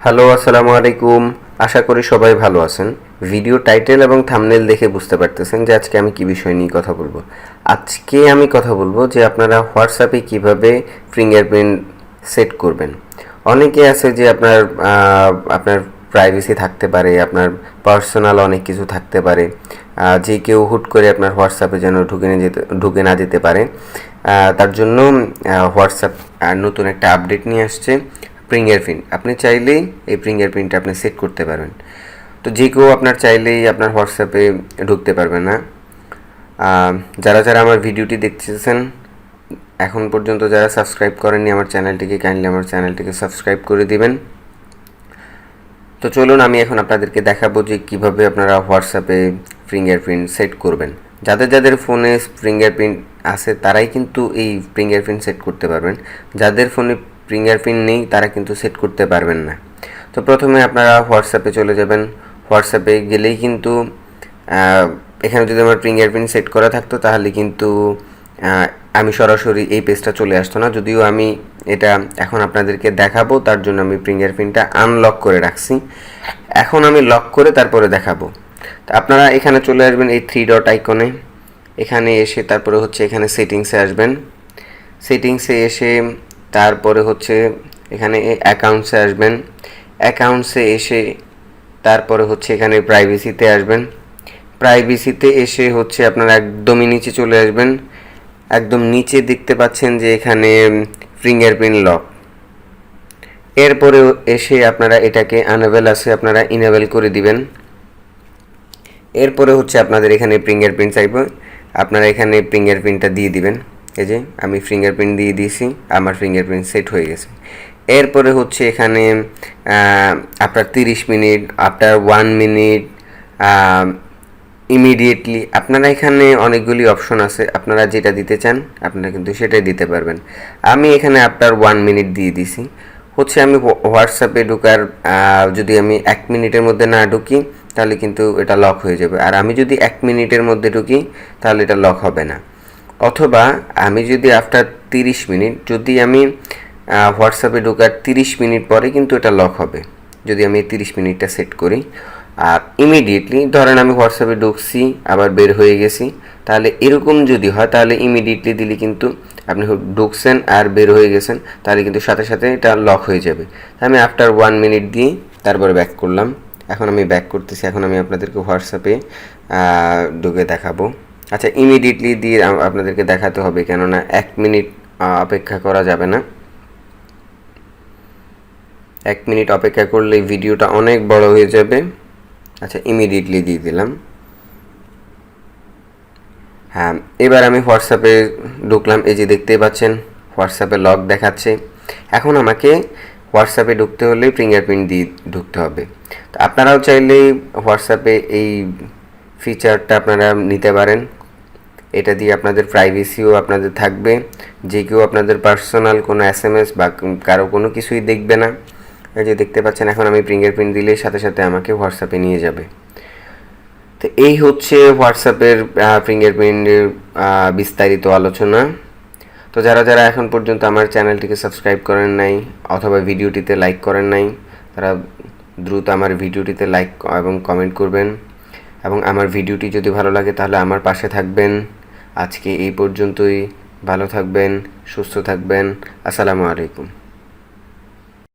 Hello, আসসালামু আলাইকুম। আশা করি সবাই ভালো আছেন। ভিডিও টাইটেল এবং থাম্বনেল দেখে বুঝতে পারতেছেন যে আজকে আমি কি বিষয় নিয়ে কথা বলবো। আজকে আমি কথা বলবো যে আপনারা হোয়াটসঅ্যাপে কিভাবে ফিঙ্গারপ্রিন্ট সেট করবেন। অনেকে আছে যে আপনার প্রাইভেসি থাকতে পারে, আপনার পার্সোনাল অনেক কিছু থাকতে পারে, যে কেউ হুট করে আপনার হোয়াটসঅ্যাপে যেন ঢুকে না যেতে পারে। তার জন্য হোয়াটসঅ্যাপ নতুন একটা আপডেট নিয়ে আসছে, ফিঙ্গারপ্রিন্ট। আপনি চাইলেই এই ফিঙ্গারপ্রিন্টটা আপনি সেট করতে পারবেন। তো যে কেউ আপনার চাইলেই আপনার হোয়াটসঅ্যাপে ঢুকতে পারবে না। যারা আমার ভিডিওটি দেখতেছেন, এখন পর্যন্ত যারা সাবস্ক্রাইব করেননি আমার চ্যানেলটিকে, কাইন্ডলি আমার চ্যানেলটিকে সাবস্ক্রাইব করে দিবেন। তো চলুন আমি এখন আপনাদেরকে দেখাবো যে কীভাবে আপনারা হোয়াটসঅ্যাপে ফিঙ্গারপ্রিন্ট সেট করবেন। যাদের ফোনে ফিঙ্গারপ্রিন্ট আছে তারাই কিন্তু এই ফিঙ্গারপ্রিন্ট সেট করতে পারবেন। যাদের ফোনে ফিঙ্গারপ্রিন্ট নেই তারা কিন্তু সেট করতে পারবেন না। তো প্রথমে আপনারা হোয়াটসঅ্যাপে চলে যাবেন। হোয়াটসঅ্যাপে গেলেই কিন্তু এখানে যদি আমার ফিঙ্গারপ্রিন্ট সেট করা থাকতো তাহলে কিন্তু আমি সরাসরি এই পেজটা চলে আসতো না। যদিও আমি এটা এখন আপনাদেরকে দেখাবো, তার জন্য আমি ফিঙ্গারপ্রিন্টটা আনলক করে রাখছি। এখন আমি লক করে তারপরে দেখাবো। তো আপনারা এখানে চলে আসবেন এই 3 ডট আইকনে। এখানে এসে তারপরে হচ্ছে এখানে সেটিংসে আসবেন। সেটিংসে এসে তারপরে হচ্ছে এখানে অ্যাকাউন্টসে আসবেন। অ্যাকাউন্টসে এসে তারপরে হচ্ছে এখানে প্রাইভেসিতে আসবেন। প্রাইভেসিতে এসে হচ্ছে আপনারা একদমই নিচে চলে আসবেন। একদম নিচে দেখতে পাচ্ছেন যে এখানে ফিঙ্গারপ্রিন্ট লক। এরপরে এসে আপনারা এটাকে আনএবল আছে আপনারা ইনেবল করে দিবেন। এরপরে হচ্ছে আপনাদের এখানে ফিঙ্গারপ্রিন্ট চাইবে, আপনারা এখানে ফিঙ্গারপ্রিন্টটা দিয়ে দিবেন। এই যে আমি ফিঙ্গারপ্রিন্ট দিয়ে দিয়েছি, আমার ফিঙ্গারপ্রিন্ট সেট হয়ে গেছে। এরপরে হচ্ছে এখানে after 30 minute, after 1 minute, immediately, আপনারা এখানে অনেকগুলি অপশন আছে, আপনারা যেটা দিতে চান আপনারা কিন্তু সেটাই দিতে পারবেন। আমি এখানে আফটার 1 মিনিট দিয়ে দিছি। হচ্ছে আমি হোয়াটসঅ্যাপে ঢোকার যদি আমি 1 মিনিটের মধ্যে না ঢুকি তাহলে কিন্তু এটা লক হয়ে যাবে, আর আমি যদি 1 মিনিটের মধ্যে ঢুকি তাহলে এটা লক হবে না। অথবা আমি যদি আফটার 30 মিনিট, যদি আমি হোয়াটসঅ্যাপে ঢোকার 30 মিনিট পরে কিন্তু এটা লক হবে, যদি আমি 30 মিনিটটা সেট করি। আর ইমিডিয়েটলি ধরেন আমি হোয়াটসঅ্যাপে ঢুকছি আবার বের হয়ে গেছি, তাহলে এরকম যদি হয় তাহলে ইমিডিয়েটলি দিলে কিন্তু আপনি ঢুকছেন আর বের হয়ে গেছেন, তাহলে কিন্তু সাথে সাথে এটা লক হয়ে যাবে। আমি আফটার 1 মিনিট দিয়ে তারপরে ব্যাক করলাম। এখন আমি ব্যাক করতেছি। এখন আমি আপনাদেরকে হোয়াটসঅ্যাপে ঢুকে দেখাবো। আচ্ছা, ইমিডিয়েটলি দিয়ে আপনাদেরকে দেখাতে হবে, কেননা 1 মিনিট অপেক্ষা করা যাবে না। 1 মিনিট অপেক্ষা করলে ভিডিওটা অনেক বড় হয়ে যাবে। আচ্ছা, ইমিডিয়েটলি দিয়ে দিলাম। হ্যাঁ, এবার আমি হোয়াটসঅ্যাপে ঢুকলাম। এই যে দেখতেই পাচ্ছেন হোয়াটসঅ্যাপে লক দেখাচ্ছে। এখন আমাকে হোয়াটসঅ্যাপে ঢুকতে হলে ফিঙ্গারপ্রিন্ট দিয়ে ঢুকতে হবে। তো আপনারাও চাইলে হোয়াটসঅ্যাপে এই ফিচারটা আপনারা নিতে পারেন। এটা দিয়ে আপনাদের প্রাইভেসিও আপনাদের থাকবে, যে কেউ আপনাদের পার্সোনাল কোনো SMS বা কারো কোনো কিছুই দেখবে না। এই যে দেখতে পাচ্ছেন এখন আমি ফিঙ্গারপ্রিন্ট দিলে সাথে সাথে আমাকে হোয়াটসঅ্যাপে নিয়ে যাবে। তো এই হচ্ছে হোয়াটসঅ্যাপের ফিঙ্গারপ্রিন্টের বিস্তারিত আলোচনা। তো যারা এখন পর্যন্ত আমার চ্যানেলটিকে সাবস্ক্রাইব করেন নাই অথবা ভিডিওটিতে লাইক করেন নাই, তারা দ্রুত আমার ভিডিওটিতে লাইক এবং কমেন্ট করবেন, এবং আমার ভিডিওটি যদি ভালো লাগে তাহলে আমার পাশে থাকবেন। আজকে এই পর্যন্তই। ভালো থাকবেন, সুস্থ থাকবেন। আসসালামু আলাইকুম।